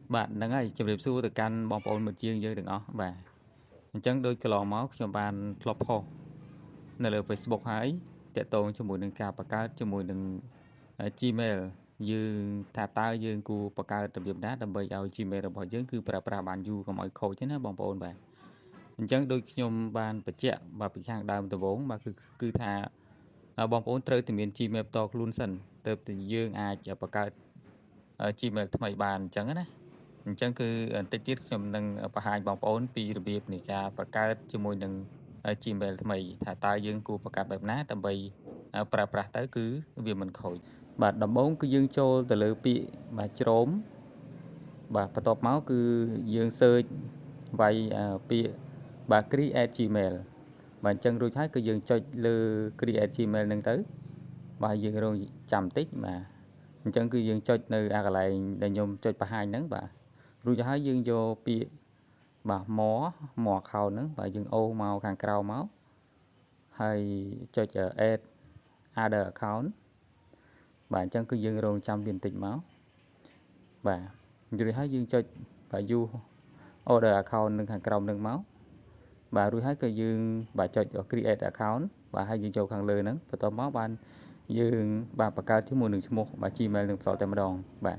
bạn đang ấy chụp đẹp xu từ căn bong bóng một chiên dưới đừng ó bà chẳng đôi cái lò máu cho bạn flop ho nên là Facebook hãy tệ tôn cho mùi nâng cao và cao cho mùi nâng Gmail យើងថាតើយើងគួរបង្កើតរបៀបណាដើម្បីឲ្យ Gmail របស់យើងគឺប្រើប្រាស់បានយូរកុំឲ្យខូចទេណាបងប្អូនបាទអញ្ចឹងដូចខ្ញុំបានបញ្ជាក់បាទពីខាងដើមដំបូងបាទគឺថាបងប្អូនត្រូវតែមាន Gmail ផ្ទាល់ខ្លួនសិនទើបតែយើងអាចបង្កើត Gmail ថ្មីបានអញ្ចឹងណាអញ្ចឹងគឺបន្តិចទៀតខ្ញុំនឹងបង្ហាញបងប្អូនពីរបៀបនៃការបង្កើតជាមួយនឹង Gmail ថ្មីថាតើយើងគួរបង្កើតបែបណាដើម្បីប្រើប្រាស់ទៅគឺវាមិនខូចបាទដំបូងគឺយើងចូលទៅលើពាក្យបាទជ្រោមបាទបន្ទាប់មកគឺយើង search វាយពាក្យបាទ create Gmail បាទអញ្ចឹងរួចហើយគឺយើងចុចលើ create Gmail ហ្នឹងទៅបាទយើងរងចាំបន្តិចបាទអញ្ចឹងគឺយើងចុចនៅកន្លែងដែលខ្ញុំចុចបង្ហាញហ្នឹងបាទរួចហើយយើងយកពាក្យបាទ more account ហ្នឹងបាទយើងអូសមកខាងក្រៅមកហើយចុច add other account បាទអញ្ចឹងគឺយើងរងចាំវាបន្តិចមកបាទរួចហើយយើងចុចបាទ use order account នឹងខាងក្រោមនឹងមកបាទរួចហើយក៏យើងបាទចុច create account បាទហើយយើងចូលខាងលើហ្នឹងបន្ទាប់មកបានយើងបាទបង្កើតជាមួយនឹងឈ្មោះបាទ Gmail នឹងផ្ទាល់តែម្ដងបាទ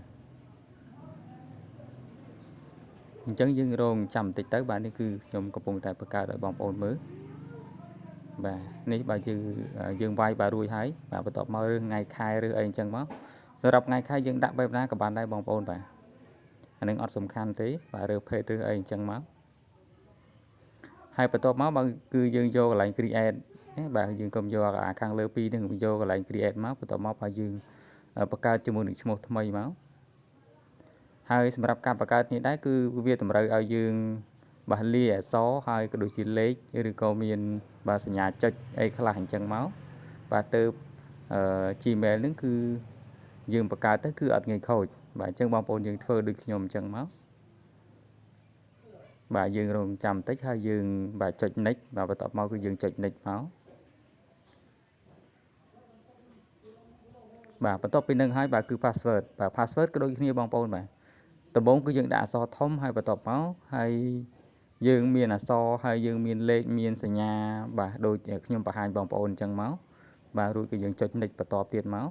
អញ្ចឹងយើងរងចាំបន្តិចទៅបាទនេះគឺខ្ញុំកំពុងតែបង្កើតឲ្យបងប្អូនមើលបាទនេះបាទយើងវាយបាទរួចហើយបាទបន្ទាប់មករឿងថ្ងៃខែឬអីអញ្ចឹងមកសម្រាប់ថ្ងៃខែយើងដាក់បែបណាក៏បានដែរបងប្អូនបាទអានឹងអត់សំខាន់ទេបាទរើភេទឬអីអញ្ចឹងមកហើយបន្ទាប់មកគឺយើងយកកន្លែង create បាទយើងកុំយកអាខាងលើពីរហ្នឹងយកកន្លែង create មកបន្ទាប់មកបាទយើងបង្កើតជាមួយនឹងឈ្មោះថ្មីមកហើយសម្រាប់ការបង្កើតនេះដែរគឺវាតម្រូវឲ្យយើងបាទលាយអក្សរហើយក៏ដូចជាលេខឬក៏មានបាទសញ្ញាចុចអីខ្លះអញ្ចឹងមកបាទទៅGmail ហ្នឹងគឺយើងបង្កើតទៅគឺអត់ងាយខូចបាទអញ្ចឹងបងប្អូនយើងធ្វើដូចខ្ញុំអញ្ចឹងមកបាទយើងរងចាំបន្តិចហើយយើងបាទចុច next បាទបន្ទាប់មកគឺយើងចុច next មកបាទបន្ទាប់ពីនឹងហើយបាទគឺ password បាទ password ក៏ដូចគ្នាបងប្អូនបាទដំបូងគឺយើងដាក់អក្សរធំហើយបន្ទាប់មកហើយយើងមានអក្សរហើយយើងមានលេខមានសញ្ញាបាទដូចខ្ញុំបង្ហាញបងប្អូនអញ្ចឹងមកបាទរួចគឺយើងចុច next បន្ទាប់ទៀតមក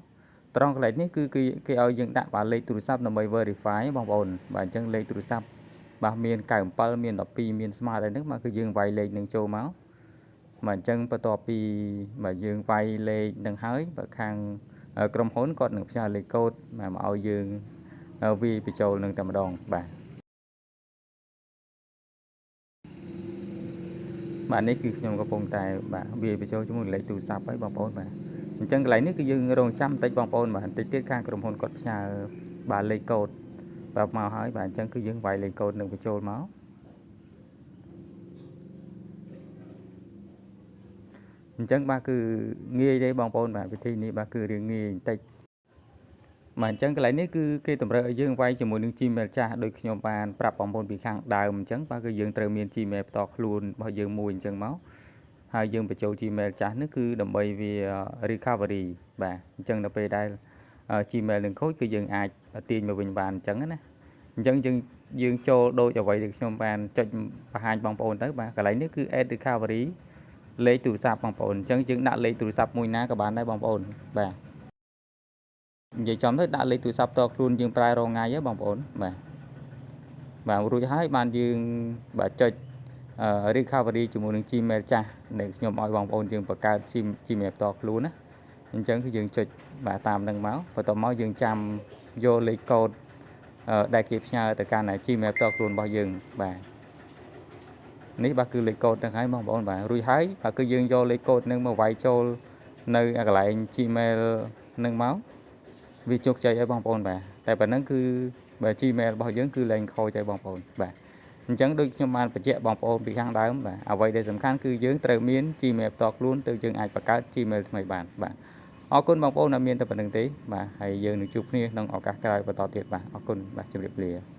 ត្រង់កន្លែងនេះគឺគេឲ្យយើងដាក់បាទលេខទូរស័ព្ទដើម្បី verify បងប្អូនបាទអញ្ចឹងលេខទូរស័ព្ទបាទមាន97មាន12មានស្មើតែហ្នឹងបាទគឺយើងវាយលេខនឹងចូលមកបាទអញ្ចឹងបន្ទាប់ពីបាទយើងវាយលេខនឹងហើយបាទខាងក្រុមហ៊ុនគាត់នឹងផ្ញើលេខកូដមកឲ្យយើងវាយបញ្ចូលនឹងតែម្ដងបាទនេះគឺខ្ញុំកំពុងតែបាទវាយបញ្ចូលជាមួយលេខទូរស័ព្ទហើយបងប្អូនបាទអញ្ចឹងកន្លែងនេះគឺយើងរងចាំបន្តិចបងប្អូនបាទបន្តិចទៀតខាងក្រុមហ៊ុនគាត់ផ្ញើបាទលេខកូដបាទមកហើយបាទអញ្ចឹងគឺយើងវាយលេខកូដនឹងបញ្ចូលមកអញ្ចឹងបាទគឺងាយទេបងប្អូនបាទវិធីនេះបាទគឺរៀងងាយបន្តិចបាទអញ្ចឹងកន្លែងនេះគឺគេតម្រូវឲ្យយើងវាយជាមួយនឹង Gmail ចាស់ដូចខ្ញុំបានប្រាប់បងប្អូនពីខាងដើមអញ្ចឹងបាទគឺយើងត្រូវមាន Gmail ផ្ទាល់ខ្លួនរបស់យើងមួយអញ្ចឹងមកហើយយើងបញ្ចូល Gmail ចាស់នេះគឺដើម្បីវា recovery បាទអញ្ចឹងដល់ពេលដែល Gmail នឹងខូចគឺយើងអាចទាញមកវិញបានអញ្ចឹងណាអញ្ចឹងយើងចូលដូចអ្វីដែលខ្ញុំបានចុចបង្ហាញបងប្អូនទៅបាទកន្លែងនេះគឺ add recovery លេខទូរស័ព្ទបងប្អូនអញ្ចឹងយើងដាក់លេខទូរស័ព្ទមួយណាក៏បានដែរបងប្អូនបាទនិយាយចំទៅដាក់លេខទូរស័ព្ទតខ្លួនយើងប្រើរងថ្ងៃហ៎បងប្អូនបាទរួចហើយបានយើងបាទចុចrecovery ជាមួយនឹង Gmail ចាស់ដែលខ្ញុំឲ្យបងប្អូនយើងបង្កើត Gmail ផ្ទាល់ខ្លួនណាអញ្ចឹងគឺយើងចុចបាទតាមនឹងមកបន្ទាប់មកយើងចាំយកលេខកូដដែលគេផ្ញើទៅកាន់ Gmail ផ្ទាល់ខ្លួនរបស់យើងបាទនេះបាទគឺលេខកូដទាំងហើយបងប្អូនបាទរួចហើយបាទគឺយើងយកលេខកូដនឹងមកវាយចូលនៅកន្លែង Gmail នឹងមកវាជោគជ័យហើយបងប្អូនបាទតែប៉ុណ្្នឹងគឺបាទ Gmail របស់យើងគឺលែងខូចហើយបងប្អូនបាទអញ្ចឹងដូចខ្ញុំបានបញ្ជាក់បងប្អូនពីខាងដើមបាទអ្វីដែលសំខាន់គឺយើងត្រូវមាន Gmail ផ្ទាល់ខ្លួនទៅយើងអាចបង្កើត Gmail ថ្មីបានបាទអរគុណបងប្អូនដែលមានតែប៉ុណ្្នឹងទេបាទហើយយើងនឹងជួបគ្នាក្នុងឱកាសក្រោយបន្តទៀតបាទអរគុណបាទជម្រាបលា